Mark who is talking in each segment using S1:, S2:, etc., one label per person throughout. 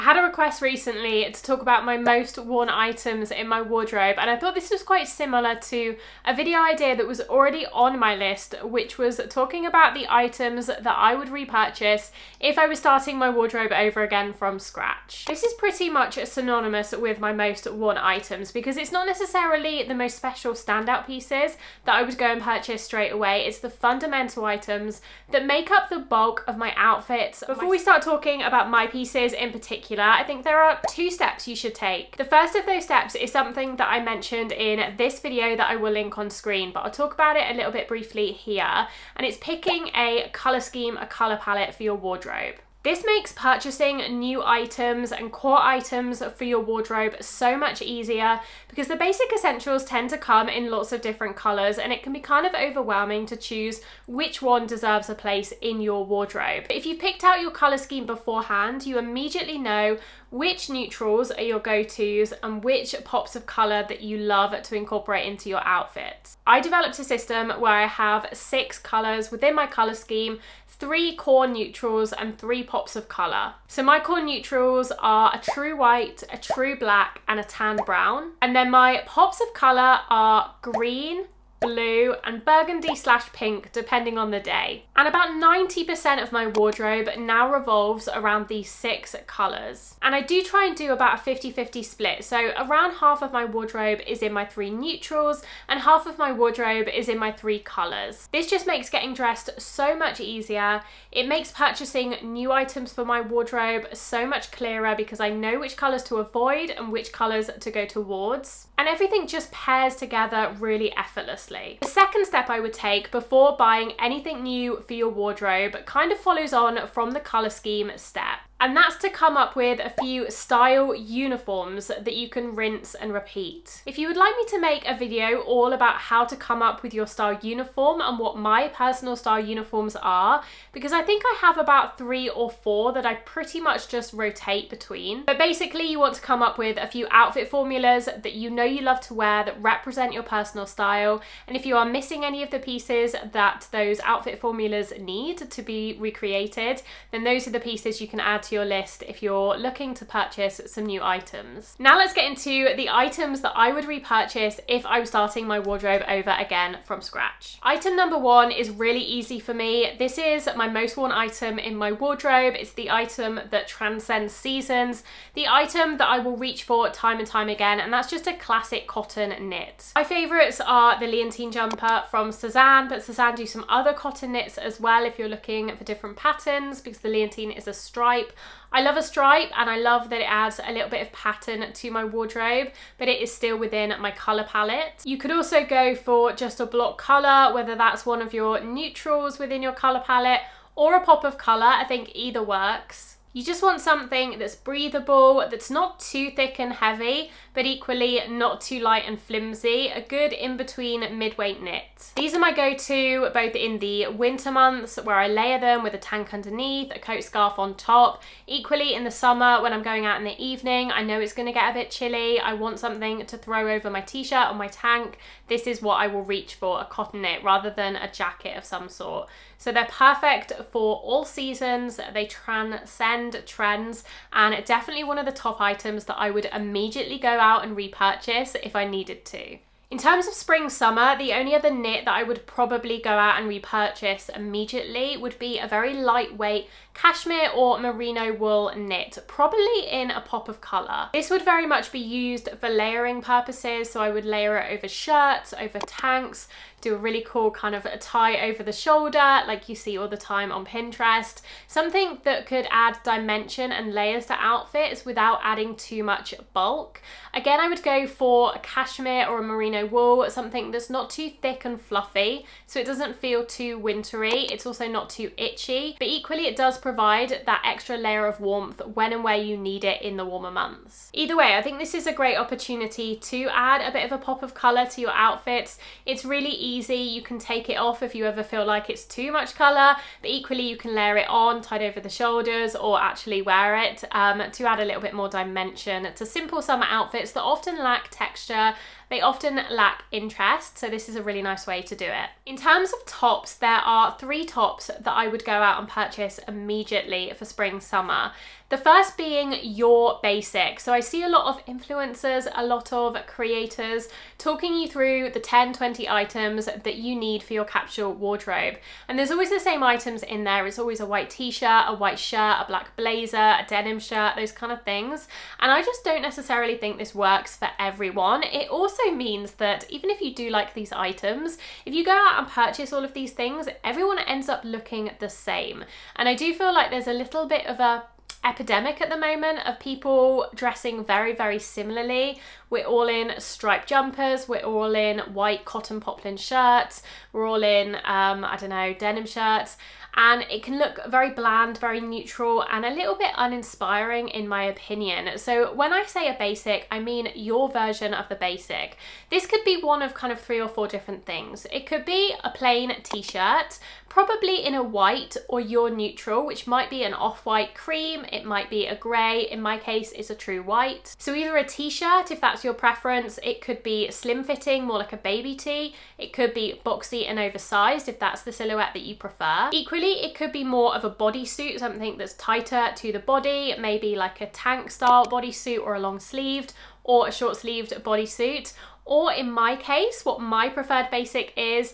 S1: I had a request recently to talk about my most worn items in my wardrobe, and I thought this was quite similar to a video idea that was already on my list, which was talking about the items that I would repurchase if I was starting my wardrobe over again from scratch. This is pretty much synonymous with my most worn items because it's not necessarily the most special standout pieces that I would go and purchase straight away. It's the fundamental items that make up the bulk of my outfits. Before we start talking about my pieces in particular, I think there are 2 steps you should take. The first of those steps is something that I mentioned in this video that I will link on screen, but I'll talk about it a little bit briefly here, and it's picking a colour scheme, a colour palette for your wardrobe. This makes purchasing new items and core items for your wardrobe so much easier because the basic essentials tend to come in lots of different colours, and it can be kind of overwhelming to choose which one deserves a place in your wardrobe. If you've picked out your colour scheme beforehand, you immediately know which neutrals are your go-tos and which pops of colour that you love to incorporate into your outfits. I developed a system where I have 6 colours within my colour scheme, 3 core neutrals and 3 pops of colour. So my core neutrals are a true white, a true black and a tan brown. And then my pops of colour are green, blue and burgundy/pink depending on the day. And about 90% of my wardrobe now revolves around these 6 colours. And I do try and do about a 50-50 split. So around half of my wardrobe is in my 3 neutrals and half of my wardrobe is in my 3 colours. This just makes getting dressed so much easier. It makes purchasing new items for my wardrobe so much clearer because I know which colours to avoid and which colours to go towards. And everything just pairs together really effortlessly. The second step I would take before buying anything new for your wardrobe kind of follows on from the colour scheme step. And that's to come up with a few style uniforms that you can rinse and repeat. If you would like me to make a video all about how to come up with your style uniform and what my personal style uniforms are, because I think I have about 3 or 4 that I pretty much just rotate between. But basically you want to come up with a few outfit formulas that you know you love to wear that represent your personal style. And if you are missing any of the pieces that those outfit formulas need to be recreated, then those are the pieces you can add to your list if you're looking to purchase some new items. Now let's get into the items that I would repurchase if I was starting my wardrobe over again from scratch. Item number 1 is really easy for me. This is my most worn item in my wardrobe. It's the item that transcends seasons, the item that I will reach for time and time again, and that's just a classic cotton knit. My favourites are the Leontine jumper from Sézane, but Sézane do some other cotton knits as well if you're looking for different patterns, because the Leontine is a stripe. I love a stripe and I love that it adds a little bit of pattern to my wardrobe, but it is still within my colour palette. You could also go for just a block colour, whether that's one of your neutrals within your colour palette or a pop of colour. I think either works. You just want something that's breathable, that's not too thick and heavy, but equally not too light and flimsy, a good in-between mid-weight knit. These are my go-to both in the winter months where I layer them with a tank underneath, a coat scarf on top. Equally in the summer when I'm going out in the evening, I know it's going to get a bit chilly, I want something to throw over my t-shirt or my tank. This is what I will reach for, a cotton knit rather than a jacket of some sort. So they're perfect for all seasons, they transcend trends, and definitely one of the top items that I would immediately go out and repurchase if I needed to. In terms of spring summer, the only other knit that I would probably go out and repurchase immediately would be a very lightweight cashmere or merino wool knit, probably in a pop of colour. This would very much be used for layering purposes, so I would layer it over shirts, over tanks, do a really cool kind of a tie over the shoulder like you see all the time on Pinterest. Something that could add dimension and layers to outfits without adding too much bulk. Again, I would go for a cashmere or a merino wool, something that's not too thick and fluffy, so it doesn't feel too wintry. It's also not too itchy, but equally it does provide that extra layer of warmth when and where you need it in the warmer months. Either way, I think this is a great opportunity to add a bit of a pop of colour to your outfits. It's really easy. You can take it off if you ever feel like it's too much colour, but equally you can layer it on, tied over the shoulders, or actually wear it to add a little bit more dimension to simple summer outfits that often lack texture. They often lack interest, so this is a really nice way to do it. In terms of tops, there are 3 tops that I would go out and purchase immediately for spring summer. The first being your basic. So I see a lot of influencers, a lot of creators talking you through the 10-20 items that you need for your capsule wardrobe. And there's always the same items in there. It's always a white t-shirt, a white shirt, a black blazer, a denim shirt, those kind of things. And I just don't necessarily think this works for everyone. It also means that even if you do like these items, if you go out and purchase all of these things, everyone ends up looking the same. And I do feel like there's a little bit of a epidemic at the moment of people dressing very, very similarly. We're all in striped jumpers, we're all in white cotton poplin shirts, we're all in, I don't know, denim shirts. And it can look very bland, very neutral, and a little bit uninspiring in my opinion. So when I say a basic, I mean your version of the basic. This could be one of kind of 3 or 4 different things. It could be a plain t-shirt, probably in a white or your neutral, which might be an off-white cream, it might be a grey, in my case it's a true white. So either a t-shirt if that's your preference, it could be slim fitting, more like a baby tee, it could be boxy and oversized if that's the silhouette that you prefer. Equally, it could be more of a bodysuit, something that's tighter to the body, maybe like a tank style bodysuit or a long sleeved or a short sleeved bodysuit. Or in my case, what my preferred basic is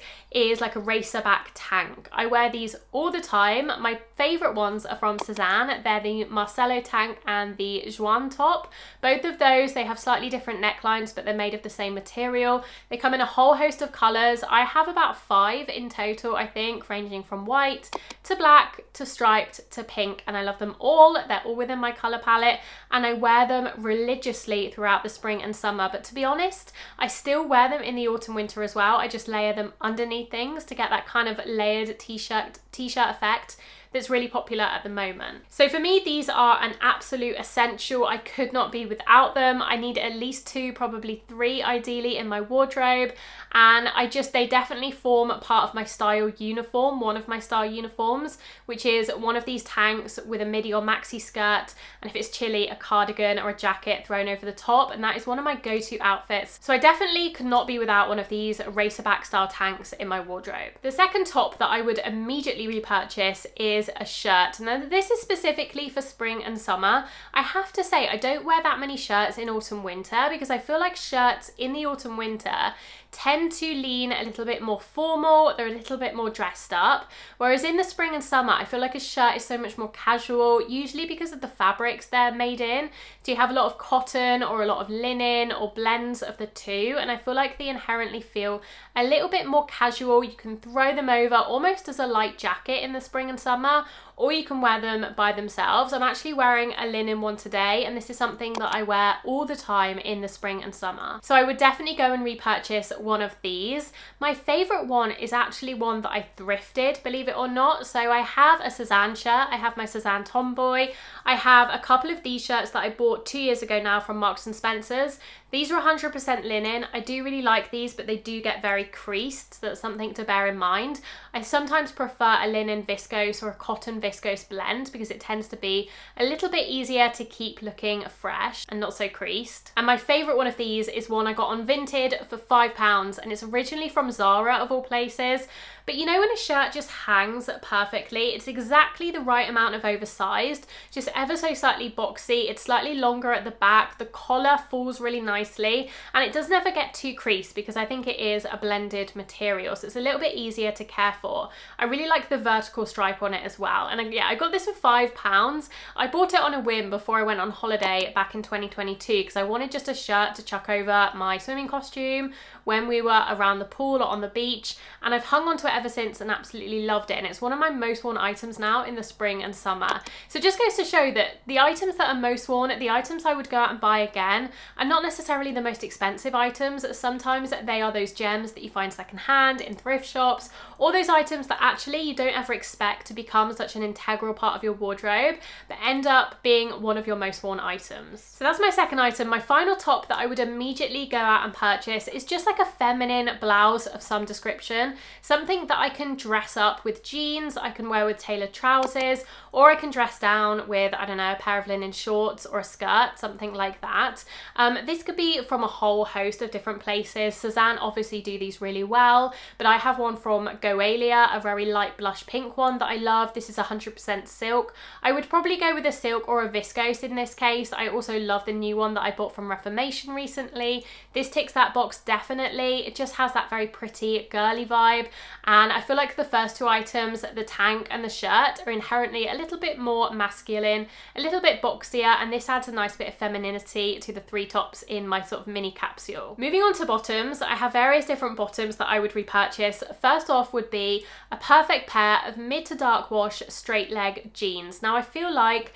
S1: like a racer back tank. I wear these all the time. My favorite ones are from Sézane. They're the Marcello tank and the Joan top. Both of those, they have slightly different necklines, but they're made of the same material. They come in a whole host of colors. I have about 5 in total, I think, ranging from white to black to striped to pink, and I love them all. They're all within my color palette, and I wear them religiously throughout the spring and summer. But to be honest, I still wear them in the autumn winter as well. I just layer them underneath things to get that kind of layered t-shirt effect that's really popular at the moment. So for me, these are an absolute essential. I could not be without them. I need at least 2, probably 3 ideally in my wardrobe. And they definitely form part of my style uniform, one of my style uniforms, which is one of these tanks with a midi or maxi skirt. And if it's chilly, a cardigan or a jacket thrown over the top. And that is one of my go-to outfits. So I definitely could not be without one of these racerback style tanks in my wardrobe. The second top that I would immediately repurchase is a shirt. Now this is specifically for spring and summer. I have to say I don't wear that many shirts in autumn winter because I feel like shirts in the autumn winter tend to lean a little bit more formal, they're a little bit more dressed up, whereas in the spring and summer I feel like a shirt is so much more casual, usually because of the fabrics they're made in. Do you have a lot of cotton or a lot of linen or blends of the two, and I feel like they inherently feel a little bit more casual. You can throw them over almost as a light jacket in the spring and summer, or you can wear them by themselves. I'm actually wearing a linen one today, and this is something that I wear all the time in the spring and summer. So I would definitely go and repurchase one of these. My favorite one is actually one that I thrifted, believe it or not. So I have a Sézane shirt, I have my Sézane Tomboy, I have a couple of these shirts that I bought 2 years ago now from Marks and Spencer's. These are 100% linen. I do really like these, but they do get very creased, so that's something to bear in mind. I sometimes prefer a linen viscose or a cotton viscose blend because it tends to be a little bit easier to keep looking fresh and not so creased. And my favorite one of these is one I got on Vinted for £5, and it's originally from Zara of all places. But you know when a shirt just hangs perfectly, it's exactly the right amount of oversized, just ever so slightly boxy, it's slightly longer at the back, the collar falls really nicely, and it does never get too creased because I think it is a blended material, so it's a little bit easier to care for. I really like the vertical stripe on it as well, and yeah, I got this for £5. I bought it on a whim before I went on holiday back in 2022 because I wanted just a shirt to chuck over my swimming costume when we were around the pool or on the beach, and I've hung on to it ever since and absolutely loved it, and it's one of my most worn items now in the spring and summer. So it just goes to show that the items that are most worn, the items I would go out and buy again, are not necessarily the most expensive items. Sometimes they are those gems that you find secondhand in thrift shops, or those items that actually you don't ever expect to become such an integral part of your wardrobe, but end up being one of your most worn items. So that's my second item. My final top that I would immediately go out and purchase is just like a feminine blouse of some description, something something that I can dress up with jeans, I can wear with tailored trousers, or I can dress down with, I don't know, a pair of linen shorts or a skirt, something like that. This could be from a whole host of different places. Sézane obviously do these really well, but I have one from Goalia, a very light blush pink one that I love. This is 100% silk. I would probably go with a silk or a viscose in this case. I also love the new one that I bought from Reformation recently. This ticks that box definitely. It just has that very pretty girly vibe, and I feel like the first two items, the tank and the shirt, are inherently a little bit more masculine, a little bit boxier, and this adds a nice bit of femininity to the three tops in my sort of mini capsule. Moving on to bottoms, I have various different bottoms that I would repurchase. First off would be a perfect pair of mid to dark wash straight leg jeans. Now I feel like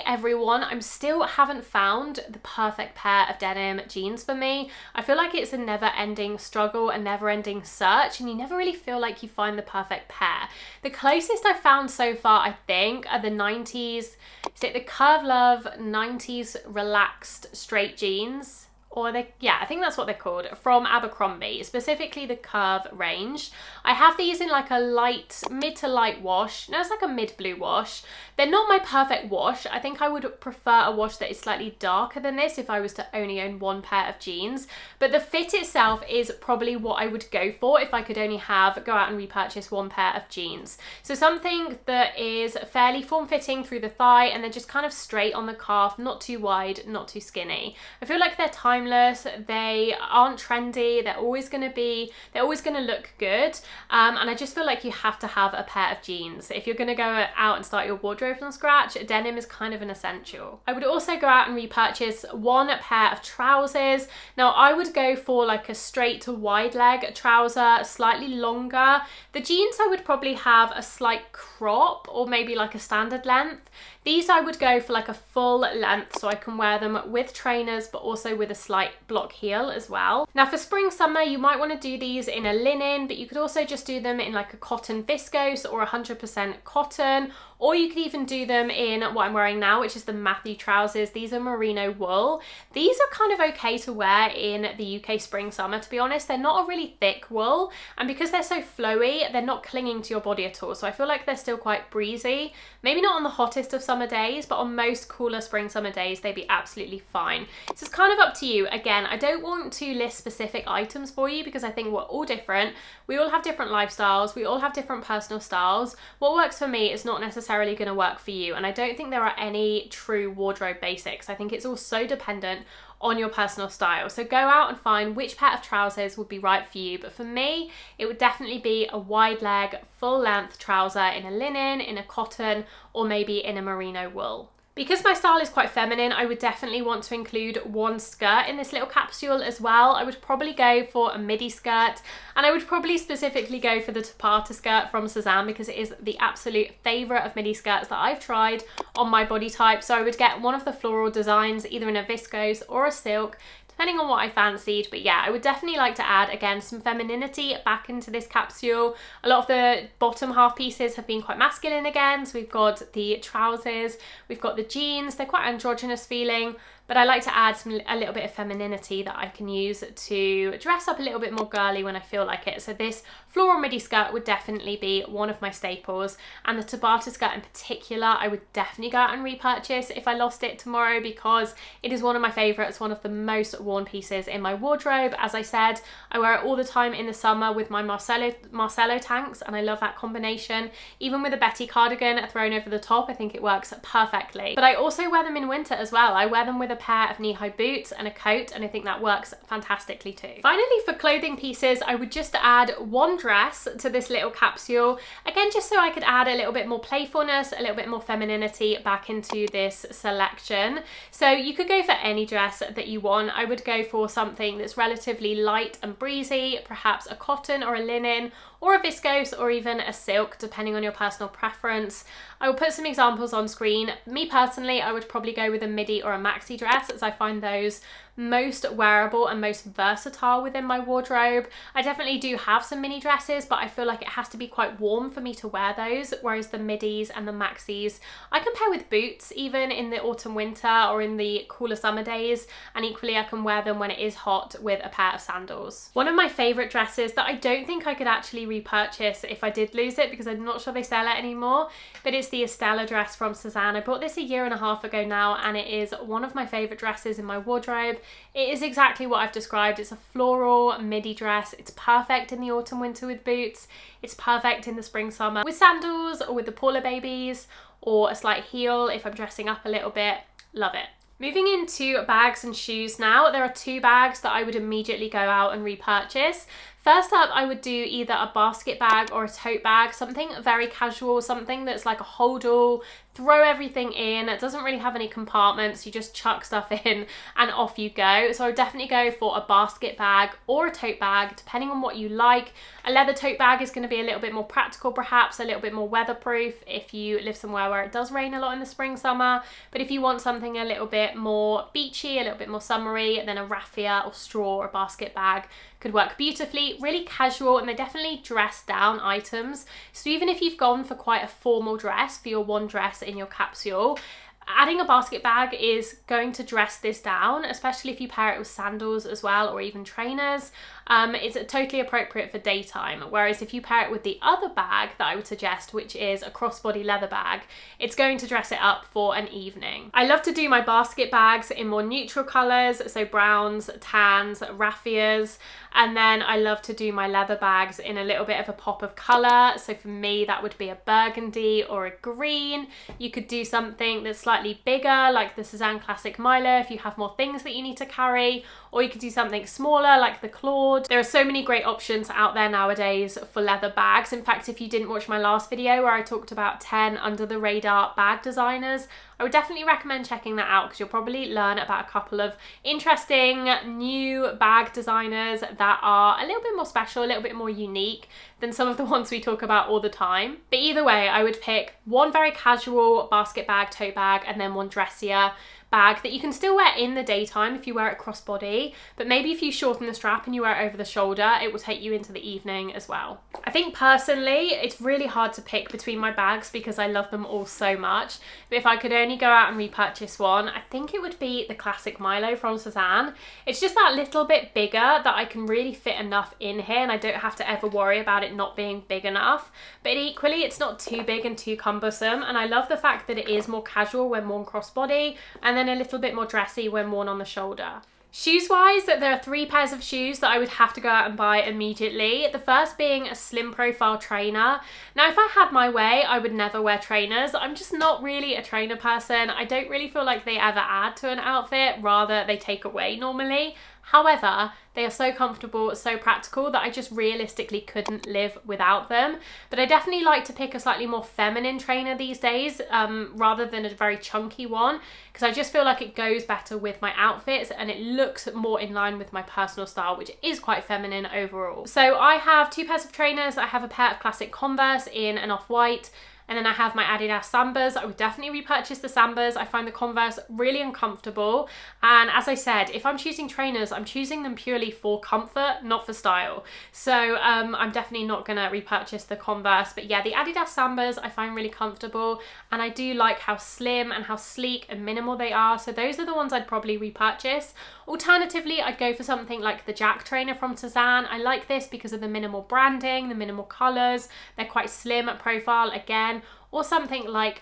S1: everyone, I still haven't found the perfect pair of denim jeans for me. I feel like it's a never-ending struggle, a never-ending search, and you never really feel like you find the perfect pair. The closest I've found so far, I think, are the 90s, is it the Curve Love 90s relaxed straight jeans? Or yeah, I think that's what they're called, from Abercrombie, specifically the Curve range. I have these in like a light, mid to light wash. No, it's like a mid blue wash. They're not my perfect wash. I think I would prefer a wash that is slightly darker than this if I was to only own one pair of jeans. But the fit itself is probably what I would go for if I could only go out and repurchase one pair of jeans. So something that is fairly form-fitting through the thigh and then just kind of straight on the calf, not too wide, not too skinny. I feel like they're timeless, they aren't trendy, they're always going to look good, and I just feel like you have to have a pair of jeans. If you're going to go out and start your wardrobe from scratch, denim is kind of an essential. I would also go out and repurchase one pair of trousers. Now I would go for like a straight to wide leg trouser, slightly longer. The jeans I would probably have a slight crop or maybe like a standard length. These I would go for like a full length so I can wear them with trainers but also with a slight block heel as well. Now for spring summer you might want to do these in a linen, but you could also just do them in like a cotton viscose or 100% cotton, or you could even do them in what I'm wearing now, which is the Matthew trousers. These are merino wool. These are kind of okay to wear in the UK spring summer, to be honest. They're not a really thick wool, and because they're so flowy, they're not clinging to your body at all. So I feel like they're still quite breezy. Maybe not on the hottest of summer days, but on most cooler spring summer days, they'd be absolutely fine. So it's kind of up to you. Again, I don't want to list specific items for you because I think we're all different. We all have different lifestyles. We all have different personal styles. What works for me is not necessarily going to work for you. And I don't think there are any true wardrobe basics. I think it's all so dependent on your personal style. So go out and find which pair of trousers would be right for you. But for me, it would definitely be a wide leg, full length trouser in a linen, in a cotton, or maybe in a merino wool. Because my style is quite feminine, I would definitely want to include one skirt in this little capsule as well. I would probably go for a midi skirt, and I would probably specifically go for the tapata skirt from Sézane because it is the absolute favourite of midi skirts that I've tried on my body type. So I would get one of the floral designs, either in a viscose or a silk, depending on what I fancied. But yeah, I would definitely like to add, again, some femininity back into this capsule. A lot of the bottom half pieces have been quite masculine again. So we've got the trousers, we've got the jeans, they're quite androgynous feeling, but I like to add a little bit of femininity that I can use to dress up a little bit more girly when I feel like it. So this floral midi skirt would definitely be one of my staples, and the Tabata skirt in particular I would definitely go out and repurchase if I lost it tomorrow because it is one of my favourites, one of the most worn pieces in my wardrobe. As I said, I wear it all the time in the summer with my Marcello tanks, and I love that combination. Even with a Betty cardigan thrown over the top, I think it works perfectly. But I also wear them in winter as well. I wear them with a pair of knee-high boots and a coat, and I think that works fantastically too. Finally, for clothing pieces, I would just add one dress to this little capsule, again just so I could add a little bit more playfulness, a little bit more femininity back into this selection. So you could go for any dress that you want. I would go for something that's relatively light and breezy, perhaps a cotton or a linen or a viscose or even a silk, depending on your personal preference. I will put some examples on screen. Me personally, I would probably go with a midi or a maxi dress, as I find those most wearable and most versatile within my wardrobe. I definitely do have some mini dresses, but I feel like it has to be quite warm for me to wear those, whereas the midis and the maxis I can pair with boots even in the autumn winter or in the cooler summer days, and equally I can wear them when it is hot with a pair of sandals. One of my favourite dresses that I don't think I could actually definitely repurchase if I did lose it, because I'm not sure they sell it anymore. But it's the Estella dress from Sézane. I bought this a year and a half ago now, and it is one of my favourite dresses in my wardrobe. It is exactly what I've described. It's a floral midi dress. It's perfect in the autumn winter with boots. It's perfect in the spring summer with sandals or with the Paula babies, or a slight heel if I'm dressing up a little bit. Love it. Moving into bags and shoes now, there are 2 bags that I would immediately go out and repurchase. First up, I would do either a basket bag or a tote bag, something very casual, something that's like a hold-all, throw everything in. It doesn't really have any compartments. You just chuck stuff in and off you go. So I would definitely go for a basket bag or a tote bag, depending on what you like. A leather tote bag is going to be a little bit more practical, perhaps a little bit more weatherproof if you live somewhere where it does rain a lot in the spring, summer. But if you want something a little bit more beachy, a little bit more summery, then a raffia or straw or basket bag could work beautifully. Really casual, and they definitely dress down items. So even if you've gone for quite a formal dress for your one dress in your capsule, adding a basket bag is going to dress this down, especially if you pair it with sandals as well, or even trainers. It's totally appropriate for daytime, whereas if you pair it with the other bag that I would suggest, which is a crossbody leather bag, it's going to dress it up for an evening. I love to do my basket bags in more neutral colours, so browns, tans, raffias, and then I love to do my leather bags in a little bit of a pop of colour. So for me, that would be a burgundy or a green. You could do something that's slightly bigger, like the Sézane Classic Milo, if you have more things that you need to carry, or you could do something smaller like the Claude. There are so many great options out there nowadays for leather bags. In fact, if you didn't watch my last video where I talked about 10 under the radar bag designers, I would definitely recommend checking that out, because you'll probably learn about a couple of interesting new bag designers that are a little bit more special, a little bit more unique than some of the ones we talk about all the time. But either way, I would pick one very casual basket bag, tote bag, and then one dressier bag that you can still wear in the daytime if you wear it crossbody, but maybe if you shorten the strap and you wear it over the shoulder, it will take you into the evening as well. I think personally, it's really hard to pick between my bags because I love them all so much. But if I could only go out and repurchase one, I think it would be the Classic Milo from Sézane. It's just that little bit bigger that I can really fit enough in here, and I don't have to ever worry about it not being big enough. But equally, it's not too big and too cumbersome, and I love the fact that it is more casual when worn crossbody, and then a little bit more dressy when worn on the shoulder. Shoes wise, there are 3 pairs of shoes that I would have to go out and buy immediately. The first being a slim profile trainer. Now, if I had my way, I would never wear trainers. I'm just not really a trainer person. I don't really feel like they ever add to an outfit, rather they take away normally. However, they are so comfortable, so practical that I just realistically couldn't live without them. But I definitely like to pick a slightly more feminine trainer these days, rather than a very chunky one, because I just feel like it goes better with my outfits and it looks more in line with my personal style, which is quite feminine overall. So I have 2 pairs of trainers. I have a pair of classic Converse in an off-white, and then I have my Adidas Sambas. I would definitely repurchase the Sambas. I find the Converse really uncomfortable. And as I said, if I'm choosing trainers, I'm choosing them purely for comfort, not for style. So I'm definitely not gonna repurchase the Converse. But yeah, the Adidas Sambas I find really comfortable. And I do like how slim and how sleek and minimal they are. So those are the ones I'd probably repurchase. Alternatively, I'd go for something like the Jack trainer from Sézane. I like this because of the minimal branding, the minimal colors. They're quite slim at profile again. Or something like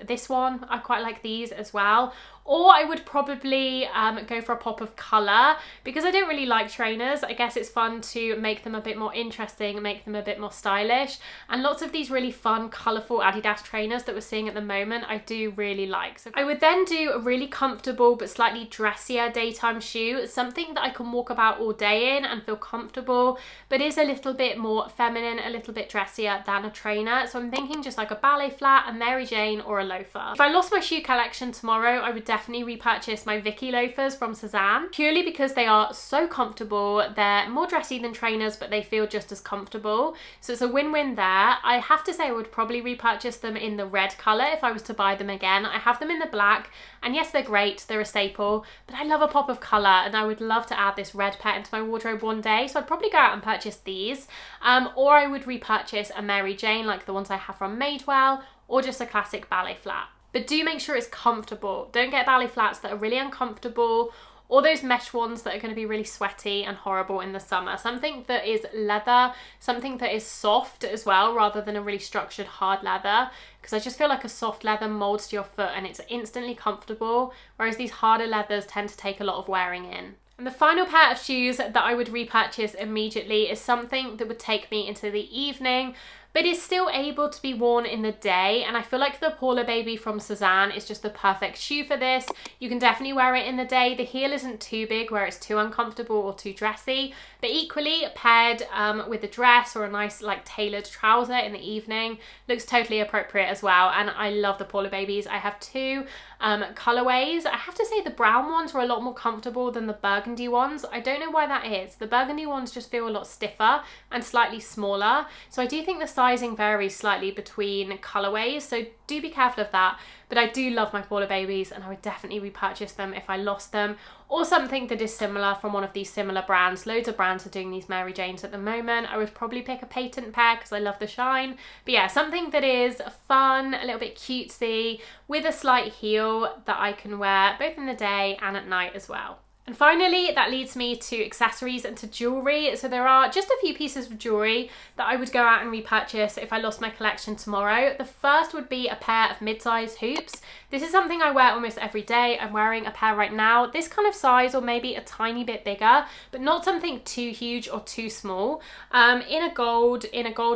S1: this one. I quite like these as well. Or I would probably go for a pop of colour, because I don't really like trainers. I guess it's fun to make them a bit more interesting, make them a bit more stylish. And lots of these really fun, colourful Adidas trainers that we're seeing at the moment, I do really like. So I would then do a really comfortable but slightly dressier daytime shoe, something that I can walk about all day in and feel comfortable, but is a little bit more feminine, a little bit dressier than a trainer. So I'm thinking just like a ballet flat, a Mary Jane, or a loafer. If I lost my shoe collection tomorrow, I would definitely repurchase my Vicky loafers from Sézane, purely because they are so comfortable. They're more dressy than trainers, but they feel just as comfortable. So it's a win-win there. I have to say I would probably repurchase them in the red colour if I was to buy them again. I have them in the black, and yes, they're great, they're a staple, but I love a pop of colour, and I would love to add this red pet into my wardrobe one day. So I'd probably go out and purchase these, or I would repurchase a Mary Jane like the ones I have from Madewell, or just a classic ballet flat. But do make sure it's comfortable. Don't get ballet flats that are really uncomfortable, or those mesh ones that are going to be really sweaty and horrible in the summer. Something that is leather, something that is soft as well, rather than a really structured hard leather, because I just feel like a soft leather molds to your foot and it's instantly comfortable, whereas these harder leathers tend to take a lot of wearing in. And the final pair of shoes that I would repurchase immediately is something that would take me into the evening, but is still able to be worn in the day. And I feel like the Paula Baby from Sézane is just the perfect shoe for this. You can definitely wear it in the day. The heel isn't too big where it's too uncomfortable or too dressy, but equally paired with a dress or a nice like tailored trouser in the evening looks totally appropriate as well. And I love the Paula Babies. I have two colorways. I have to say the brown ones are a lot more comfortable than the burgundy ones. I don't know why that is. The burgundy ones just feel a lot stiffer and slightly smaller. So I do think the sizing varies slightly between colorways, so do be careful of that. But I do love my Paula Babies and I would definitely repurchase them if I lost them, or something that is similar from one of these similar brands. Loads of brands are doing these Mary Janes at the moment. I would probably pick a patent pair because I love the shine. But yeah, something that is fun, a little bit cutesy, with a slight heel that I can wear both in the day and at night as well. And finally, that leads me to accessories and to jewellery. So there are just a few pieces of jewellery that I would go out and repurchase if I lost my collection tomorrow. The first would be a pair of mid-size hoops. This is something I wear almost every day. I'm wearing a pair right now, this kind of size or maybe a tiny bit bigger, but not something too huge or too small. In a gold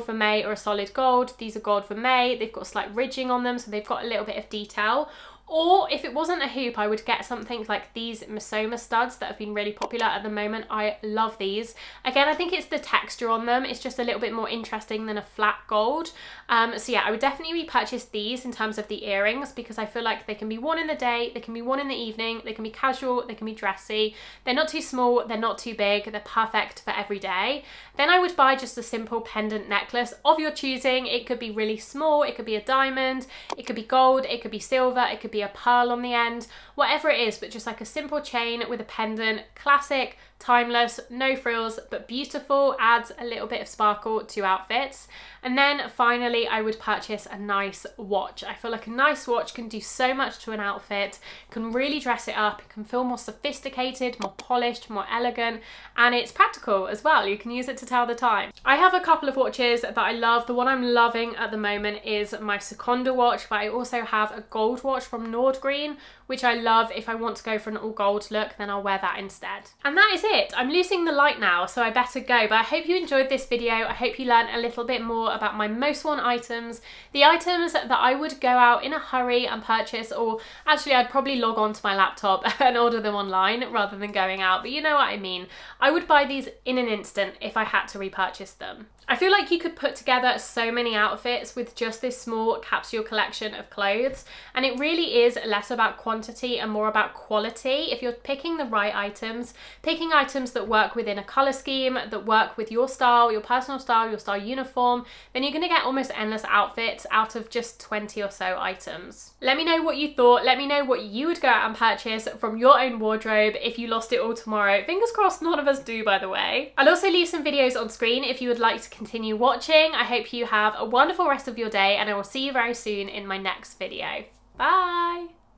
S1: vermeil or a solid gold. These are gold vermeil. They've got slight ridging on them, so they've got a little bit of detail. Or if it wasn't a hoop, I would get something like these Misoma studs that have been really popular at the moment. I love these. Again, I think it's the texture on them. It's just a little bit more interesting than a flat gold. So yeah, I would definitely repurchase these in terms of the earrings, because I feel like they can be worn in the day, they can be worn in the evening, they can be casual, they can be dressy. They're not too small, they're not too big, they're perfect for every day. Then I would buy just a simple pendant necklace of your choosing. It could be really small, it could be a diamond, it could be gold, it could be silver, it could be a pearl on the end, whatever it is, but just like a simple chain with a pendant. Classic, timeless, no frills, but beautiful, adds a little bit of sparkle to outfits. And then finally, I would purchase a nice watch. I feel like a nice watch can do so much to an outfit, can really dress it up, it can feel more sophisticated, more polished, more elegant, and it's practical as well. You can use it to tell the time. I have a couple of watches that I love. The one I'm loving at the moment is my Seconda watch, but I also have a gold watch from Nordgreen, which I love. If I want to go for an all gold look, then I'll wear that instead. And that is it. I'm losing the light now, so I better go, but I hope you enjoyed this video. I hope you learned a little bit more about my most worn items, the items that I would go out in a hurry and purchase, or actually I'd probably log on to my laptop and order them online rather than going out, but you know what I mean. I would buy these in an instant if I had to repurchase them. I feel like you could put together so many outfits with just this small capsule collection of clothes, and it really is less about quantity and more about quality. If you're picking the right items, picking items that work within a colour scheme, that work with your style, your personal style, your style uniform, then you're going to get almost endless outfits out of just 20 or so items. Let me know what you thought. Let me know what you would go out and purchase from your own wardrobe if you lost it all tomorrow. Fingers crossed none of us do, by the way. I'll also leave some videos on screen if you would like to continue watching. I hope you have a wonderful rest of your day, and I will see you very soon in my next video. Bye!